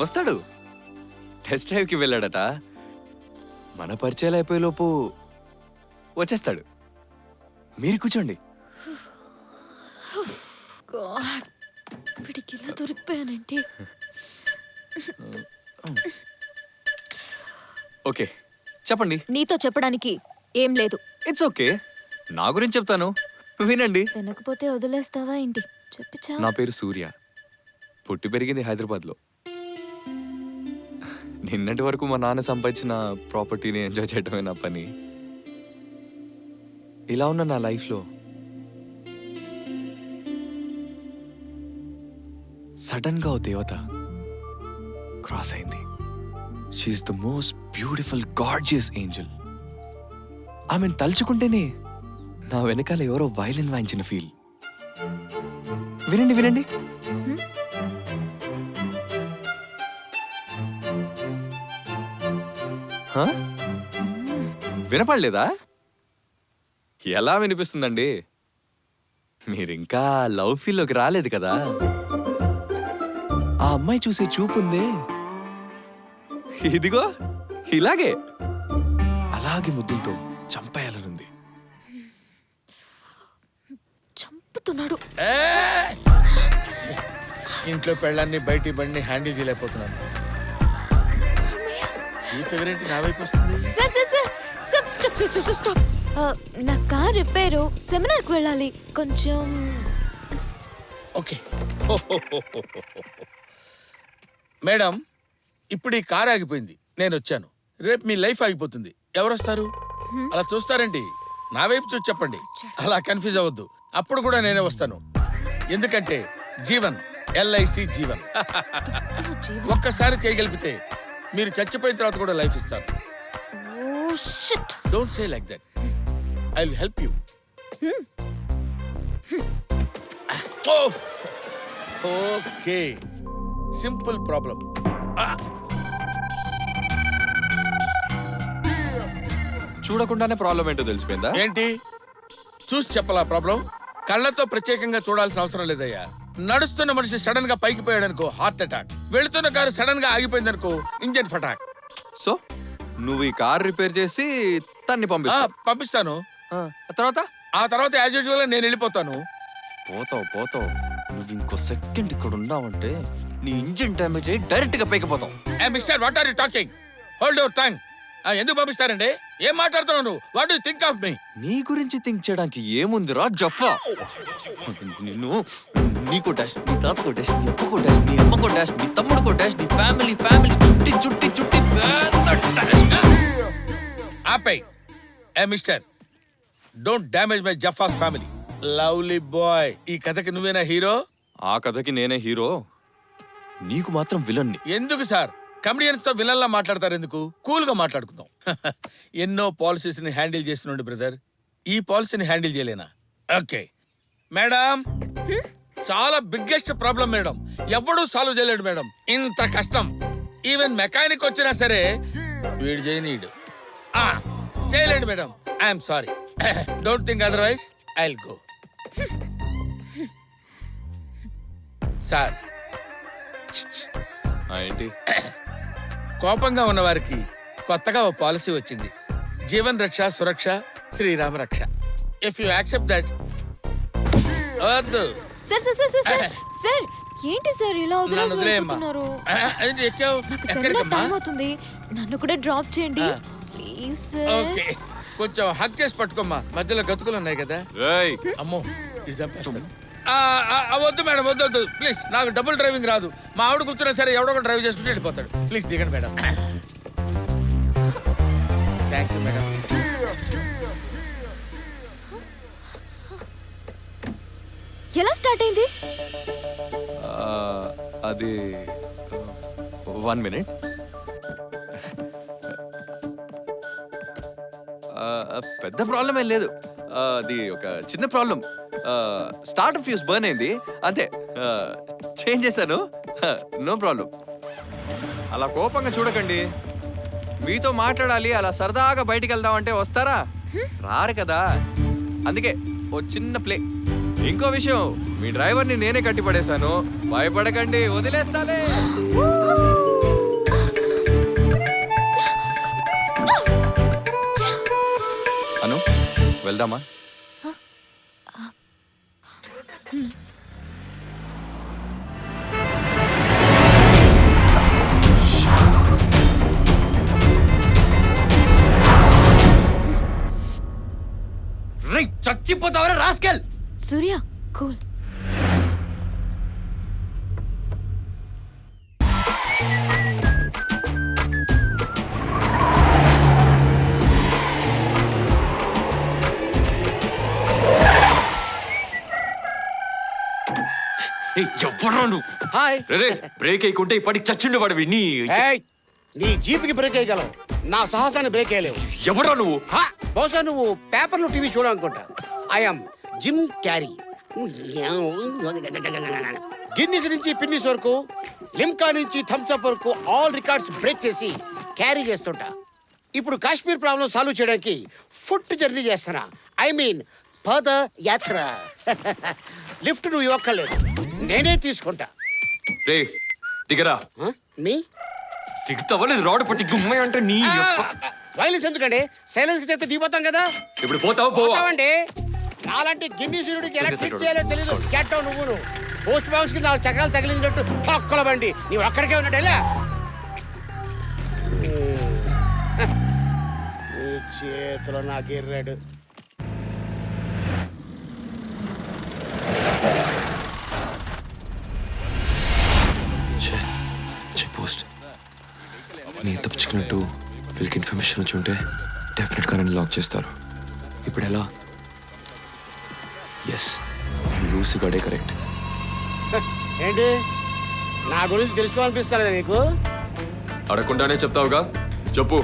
వస్తాడు. టెస్ట్ డ్రైవ్కి వెళ్ళాడట. మన పరిచయాలు అయిపోయేలోపు వచ్చేస్తాడు. మీరు కూర్చోండి. వీడికి ఇలా దొరికిపోయానంటే. ఓకే, చెప్పండి. నీతో చెప్పడానికి ఏం లేదు. ఇట్స్ ఓకే, నా గురించి చెప్తాను, వినండి. వినకపోతే వదిలేస్తావా ఏంటి? చెప్పిచా. నా పేరు సూర్య. పుట్టి పెరిగింది హైదరాబాద్లో. నిన్నటి వరకు మా నాన్న సంపాదించిన ప్రాపర్టీని ఎంజాయ్ చేయడమే నా పని. ఇలా ఉన్న నా లైఫ్లో సడన్ గా ఓ దేవత క్రాస్ అయింది. She's the most beautiful gorgeous angel. ఆమెను తలుచుకుంటేనే నా వెనకాల ఎవరో వైలిన్ వాయించిన ఫీల్. వినండి వినండి. వినపడలేదా? ఎలా వినిపిస్తుందండి? మీరింకా లవ్ ఫీల్లోకి రాలేదు కదా. ఆ అమ్మాయి చూసే చూపుందే, ఇదిగో ఇలాగే, అలాగే ముద్దులతో చంపేయాలనుంది. చంపుతున్నాడు. ఇంట్లో పెళ్ళాన్ని బయటి బండిని హ్యాండిల్ చేయలేకపోతున్నాను. ఈ ఫిగర్ ఏంటి నా వైపు వస్తుంది? Sir sir sir sir stop stop stop stop. నా కార్ రిపేరు, సెమినార్కి వెళ్ళాలి కొంచెం. ఓకే మేడం, ఇప్పుడు ఈ కార్ ఆగిపోయింది, నేను వచ్చాను. రేపు మీ లైఫ్ ఆగిపోతుంది, ఎవరు వస్తారు? అలా చూస్తారండి, నా వైపు చూసి చెప్పండి. అలా కన్ఫ్యూజ్ అవ్వద్దు, అప్పుడు కూడా నేనే వస్తాను. ఎందుకంటే జీవన్, ఎల్ఐసి జీవన్. ఒక్కసారి చేయగలిపితే మీరు చచ్చిపోయిన తర్వాత కూడా లైఫ్ ఇస్తారు. Don't say like that, I will help you. Okay, simple problem. చూడకుండానే ప్రాబ్లం ఏంటో తెలిసిపోయిందా? ఏంటి చూసి చెప్పాలా ప్రాబ్లం? కళ్ళతో ప్రత్యేకంగా చూడాల్సిన అవసరం లేదయ్యా. నడుస్తున్న మనిషి సడన్ గా పైకి పోయాడనుకో హార్ట్ అటాక్, వెళుతున్న కారు సడన్ గా ఆగిపోయిందనుకో ఇంజన్ ఫటాక్. సో నువ్వు ఈ కార్ రిపేర్ చేసి తన్ని పంపిస్తాను. ఆ తర్వాత యాజ్ యూజువల్ నేను వెళ్ళిపోతాను. పోతావు. నువ్వు ఇంకో సెకండ్ ఇక్కడ ఉన్నావంటే నీ ఇంజిన్ డ్యామేజ్ అయ్యి డైరెక్ట్ గా పైకి పోతావు. Mister, what are you talking? Hold your tongue. ఎందుకు పంపిస్తారండి? ఏం మాట్లాడుతున్నావు నువ్వు? What do you think of me? నీ గురించి థింక్ చేయడానికి ఏముందిరా జఫా? నిన్ను నీకో డాష్, నీ తాతకో డాష్, నీ అప్పకో డాష్, నీ అమ్మకో డాష్, నీ తమ్ముడుకో డాష్, నీ ఫ్యామిలీ చుట్టి ఆపై. మిస్టర్, డోంట్ డ్యామేజ్ మై జఫాస్ ఫ్యామిలీ. లవ్లీ బాయ్, ఈ కథకి నువ్వేనా హీరో? ఆ కథకి నేనే హీరో, నీకు మాత్రం విలన్ని. ఎందుకు సార్ కమెడియన్స్ తో విలన్లా మాట్లాడతారు? ఎందుకు? కూల్ గా మాట్లాడుకుందాం. ఎన్నో పాలసీస్ ని హ్యాండిల్ చేస్తున్నాడు బ్రదర్, ఈ పాలసీని హ్యాండిల్ చేయలేనా? ఓకే మేడం, చాలా బిగ్గెస్ట్ ప్రాబ్లం మేడం, ఎవడూ సాల్వ్ చేయలేడు మేడం. ఇంత కష్టం ఈవెన్ మెకానిక్ వచ్చినా సరే వీడు చేయనీడు, చేయలేడు madam. I'm sorry, don't think otherwise, I will go. Sir, ఏంటి? కోపంగా ఉన్న వారికి కొత్తగా ఓ పాలసీ వచ్చింది, జీవన్ రక్ష సురక్ష శ్రీరామ రక్ష. If you accept that. వద్దు sir sir sir sir sir, ఏంటి సార్ ఇలా వదిలేస్తున్నారు? నాకు సెమినార్ టైం అవుతుంది, నన్ను కూడా డ్రాప్ చేయండి ప్లీజ్ సార్. ఓకే, కొంచెం హక్ చేసి పట్టుకోమ్మా, మధ్యలో గతుకులు ఉన్నాయి కదా. అమ్మో, ఇది చంపేస్తాను. వద్దు మేడం, వద్దు ప్లీజ్, నాకు డబుల్ డ్రైవింగ్ రాదు. మా ఆవిడ కూర్చున్నా సరే ఎవడో ఒక డ్రైవ్ చేసుకుంటూ వెళ్ళిపోతాడు. ప్లీజ్ దిగండి మేడం. Thank you madam. ఎలా స్టార్ట్ అయింది? అది 1 minute. పెద్ద ప్రాబ్లం ఏం లేదు, అది ఒక చిన్న ప్రాబ్లం. స్టార్టర్ ఫ్యూజ్ బర్న్ అయింది అంతే, చేంజ్ చేశాను, నో ప్రాబ్లం. అలా కోపంగా చూడకండి, మీతో మాట్లాడాలి, అలా సరదాగా బయటికి వెళ్దామంటే వస్తారా? రారు కదా, అందుకే ఓ చిన్న ప్లే. ఇంకో విషయం, మీ డ్రైవర్ని నేనే కట్టిపడేశాను, భయపడకండి, వదిలేస్తాలే. వెళ్దామా? చచ్చిపోతావరా రాస్కెల్. సూర్య కూల్. హాయ్. బ్రేక్ అయ్యకుంటే ఇప్పటికి చచ్చిండేవాడివి. ఏయ్, నీ జీప్కి బ్రేక్ వేయగలవు, నా సాహసాన్ని బ్రేక్ వేయలేవు. ఎవరా నువ్వు? బహుశా నువ్వు పేపర్లు టీవీ చూడాలనుకుంటా. I'm Jim Carrey. గిన్నిస్ నుంచి పిన్నిస్ వరకు, లిమ్కా నుంచి థమ్స్అప్ వరకు ఆల్ రికార్డ్స్ బ్రేక్ చేసి క్యారీ చేస్తుంటా. ఇప్పుడు కాశ్మీర్ ప్రాబ్లం సాల్వ్ చేయడానికి ఫుట్ జర్నీ చేస్తానా. ఐ మీన్ పదయాత్ర. లిఫ్ట్ నువ్వు ఇవ్వక్కర్లేదు, నేనే తీసుకుంటా. రే దిగరా. మీ దిగుతావా లేదు? రాడు పట్టి గుమ్మ అంటే నీ వైలెన్స్ ఎందుకండి? సైలెన్స్ చెప్తే దిగిపోతాం కదా. ఇప్పుడు పోతావా? పోవా? పోతామండి. నాలాంటి గిన్ని సూర్యుడికి ఎలా ట్రీట్ చేయాలో తెలీదు. క్యాటావు నువ్వును. పోస్ట్ బాక్స్ కి 4 చక్రాలు తగిలించినట్టు తొక్కల బండి. నీవు అక్కడికే ఉన్నాడు. ఎలా నీ చేతిలో నాకు ఎర్రాడు. Check post. నేను తప్పించుకున్నట్టు వీళ్ళకి ఇన్ఫర్మేషన్ వచ్చి ఉంటే డెఫినెట్గా నన్ను లాక్ చేస్తారు. ఇప్పుడు ఎలా? ఎస్, లూసి గడే కరెక్ట్. ఏంటి నా గురించి తెలుసుకోవాలనిపిస్తారా నీకు? అడగకుండానే చెప్తావుగా, చెప్పు.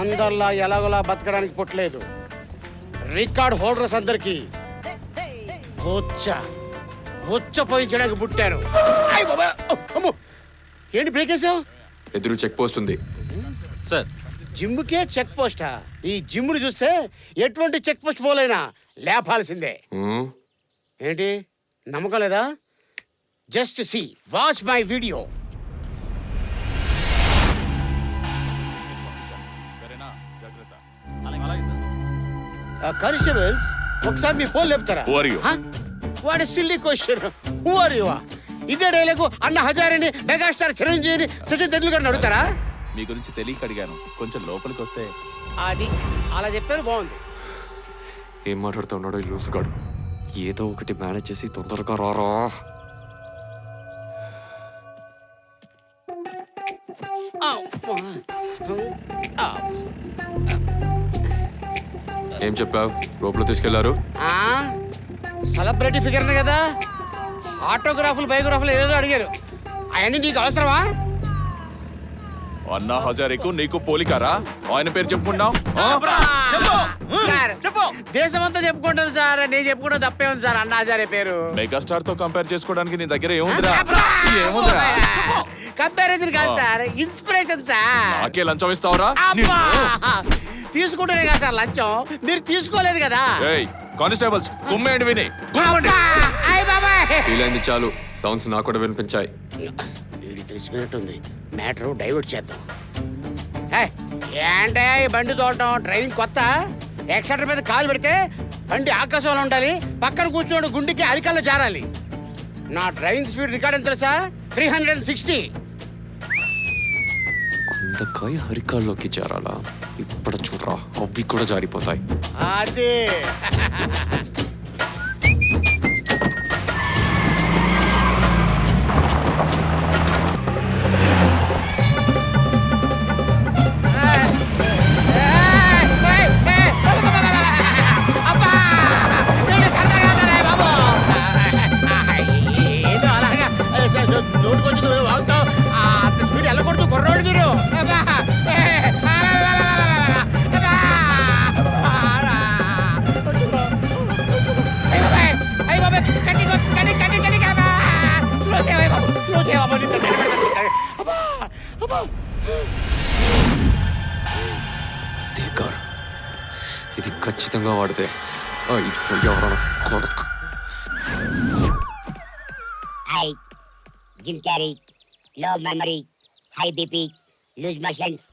అందరిలా ఎలాగోలా బతకడానికి పుట్టలేదు. రికార్డ్ హోల్డర్స్ అందరికి ఉచ్చ పోయించడానికి పుట్టాను. ఏంటి బ్రేక్ వేసావు? ఎదురు చెక్ పోస్ట్ ఉంది సార్. జిమ్కే చెక్ పోస్టా? ఈ జిమ్ను చూస్తే ఎటువంటి చెక్ పోస్ట్ పోలైనా లేపాల్సిందే. ఏంటి నమ్మకం లేదా? Just see, watch my video. Constables, ఒకసారి మీ ఫోన్ లేపుతారా? What a silly question. Who are you? ఇదే డైలాగు అన్న హజారేని, మెగాస్టార్ చిరంజీవిని, సచిన్ టెండూల్కర్ అడుగుతారా? మీ గురించి తెలియక అడిగాను, కొంచెం లోపలికి వస్తే. అది అలా చెప్పారు, బాగుంది. ఏం మాట్లాడుతూ ఉన్నాడో ఈ లూసుగాడు. ఏదో ఒకటి మేనేజ్ చేసి తొందరగా రారా. ఏం చెప్పావు? లోపల తీసుకెళ్లారు. సెలబ్రిటీ ఫిగర్ కదా, ఆటోగ్రాఫ్లు బయోగ్రాఫ్లు ఏదో అడిగారు. అవన్నీ నీకు అవసరమా? అన్నా హజారేకు నీకు పోలికారా? ఆయన పేరు చెప్పుకున్నావు. దేశమంతా చెప్పుకుంటాను సార్, నేను చెప్పుకుంటా తప్పే ఉంది సార్. అన్నా హజారే పేరు మెగాస్టార్ తో కంపేర్ చేసుకోవడానికి నీ దగ్గర ఏముందిరా? ఏముందిరా? కంపారిజన్ కాదు సార్, ఇన్స్పిరేషన్ సార్. నాకే లంచం ఇస్తావురా? తీసుకుంటేనే కదా సార్ లంచం, మీరు తీసుకోలేదు కదా. కానిస్టేబుల్స్ గుమ్మేయండి, విని ఫీల్ అయింది చాలు. సౌండ్స్ నాకు కూడా వినిపించాయి. వీడి తెలిసిపోయినట్టుంది, మ్యాటర్ డైవర్ట్ చేద్దాం. ఏంటే ఈ బండి తోడటం? డ్రైవింగ్ కొత్త. ఎక్సెటర్ మీద కాలు పెడితే బండి ఆకాశంలో ఉండాలి, పక్కన కూర్చోండి గుండెకి అరికాల్లో జారాలి. నా డ్రైవింగ్ స్పీడ్ రికార్డ్ ఎంత తెలుసా? 360. కొండకాయ హరికాల్లోకి జారాలా? ఇప్పుడు చూడరా, అవి కూడా జారిపోతాయి. అదే ఇది ఖచ్చితంగా వాడితే ఎవరైనా కొడుకు. Jim Carrey, low memory, high BP, loose motions.